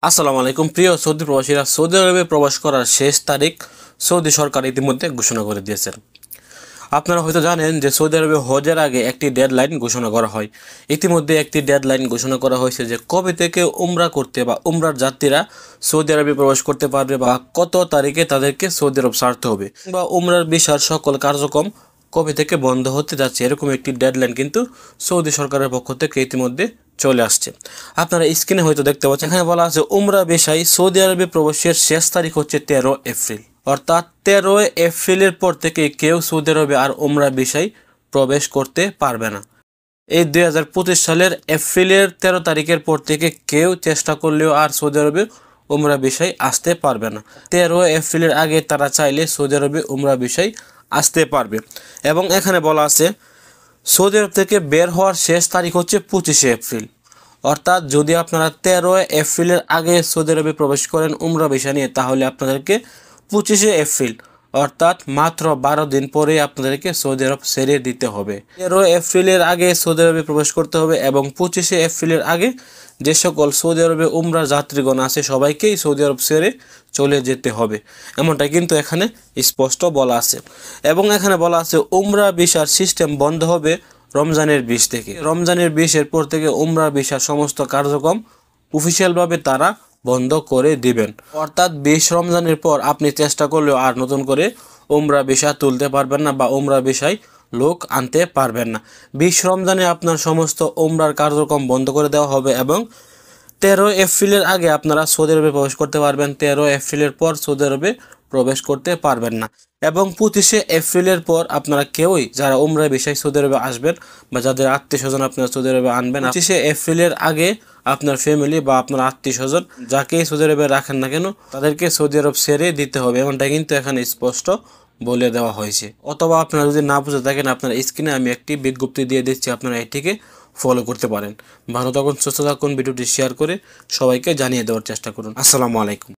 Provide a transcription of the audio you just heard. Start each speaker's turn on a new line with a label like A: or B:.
A: আসসালামু আলাইকুম প্রিয় সৌদি প্রবাসীরা, সৌদি আরবে প্রবেশ করার শেষ তারিখ সৌদি সরকার ইতিমধ্যে ঘোষণা করে দিয়েছেন। আপনারা হয়তো জানেন যে সৌদি আরবে হজের আগে একটি ডেডলাইন ঘোষণা করা হয়। ইতিমধ্যে একটি ডেডলাইন ঘোষণা করা হয়েছে যে কবে থেকে উমরা করতে বা উমরার যাত্রীরা সৌদি আরবে প্রবেশ করতে পারবে বা কত তারিখে তাদেরকে সৌদি আরব ছাড়তে হবে বা উমরার ভিসার সকল কার্যক্রম কবে থেকে বন্ধ হতে যাচ্ছে, এরকম একটি ডেডলাইন কিন্তু সৌদি সরকারের পক্ষ থেকে ইতিমধ্যে চলে আসছে। আপনারা স্ক্রিনে হয়তো দেখতে পাচ্ছেন, এখানে বলা আছে উমরা ভিসায় সৌদি আরবে প্রবেশের শেষ তারিখ হচ্ছে 13 এপ্রিল। অর্থাৎ 13 এপ্রিলের পর থেকে কেউ সৌদি আরবে আর উমরা ভিসায় প্রবেশ করতে পারবে না। এই 2025 সালের এপ্রিলের 13 তারিখের পর থেকে কেউ চেষ্টা করলেও আর সৌদি আরবে উমরা ভিসায় আসতে পারবে না। 13 এপ্রিলের আগে তারা চাইলে সৌদি আরবে উমরা ভিসায় আসতে পারবে। এবং এখানে বলা আছে সৌদি আরব থেকে বের হওয়ার শেষ তারিখ হচ্ছে 25 এপ্রিল। অর্থাৎ যদি আপনারা 13 এপ্রিলের আগে সৌদি আরবে প্রবেশ করেন উমরা ভিসা নিয়ে, তাহলে আপনাদেরকে 25 এপ্রিল অর্থাৎ মাত্র 12 দিন পরে আপনাদেরকে সৌদি আরব ছেড়ে দিতে হবে। 13 এপ্রিলের আগে সৌদি আরবে প্রবেশ করতে হবে এবং 25 এপ্রিলের আগে যে সকল সৌদি আরবে উমরা যাত্রীগণ আছে সবাইকেই সৌদি আরব ছেড়ে চলে যেতে হবে, এমনটা কিন্তু এখানে স্পষ্ট বলা আছে। এবং এখানে বলা আছে উমরা ভিসার সিস্টেম বন্ধ হবে রমজানের 20 থেকে। রমজানের 20 পর থেকে উমরা ভিসার সমস্ত কার্যক্রম অফিসিয়ালভাবে তারা বন্ধ করে দিবেন। অর্থাৎ 20 রমজানের পর আপনি চেষ্টা করলেও আর নতুন করে উমরা ভিসা তুলতে পারবেন না বা উমরা ভিসায় লোক আনতে পারবেন না। 20 রমজানে আপনার সমস্ত উমরার কার্যক্রম বন্ধ করে দেওয়া হবে এবং 13 এপ্রিলের আগে আপনারা সৌদি আরবে প্রবেশ করতে পারবেন। 13 এপ্রিলের পর সৌদি আরবে প্রবেশ করতে পারবেন না। এবং 25 এপ্রিলের পর আপনারা কেউই যারা উমরা ভিসায় সৌদি আরবে আসবেন বা যাদের আত্মীয় স্বজন আপনারা সৌদি আরবে আনবেন, 25 এপ্রিলের আগে আপনার ফ্যামিলি বা আপনার আত্মীয় স্বজন যাকেই সৌদি আরবে রাখেন না কেন তাদেরকে সৌদি আরব ছেড়ে দিতে হবে, এমনটা কিন্তু এখানে স্পষ্ট বলে দেওয়া হয়েছে। অথবা আপনারা যদি না বুঝে থাকেন, আপনার স্ক্রিনে আমি একটি বিজ্ঞপ্তি দিয়ে দিচ্ছি, আপনারা এটিকে ফলো করতে পারেন। ভালো থাকুন, সুস্থ থাকুন, ভিডিওটি শেয়ার করে সবাইকে জানিয়ে দেওয়ার চেষ্টা করুন। আসসালামু আলাইকুম।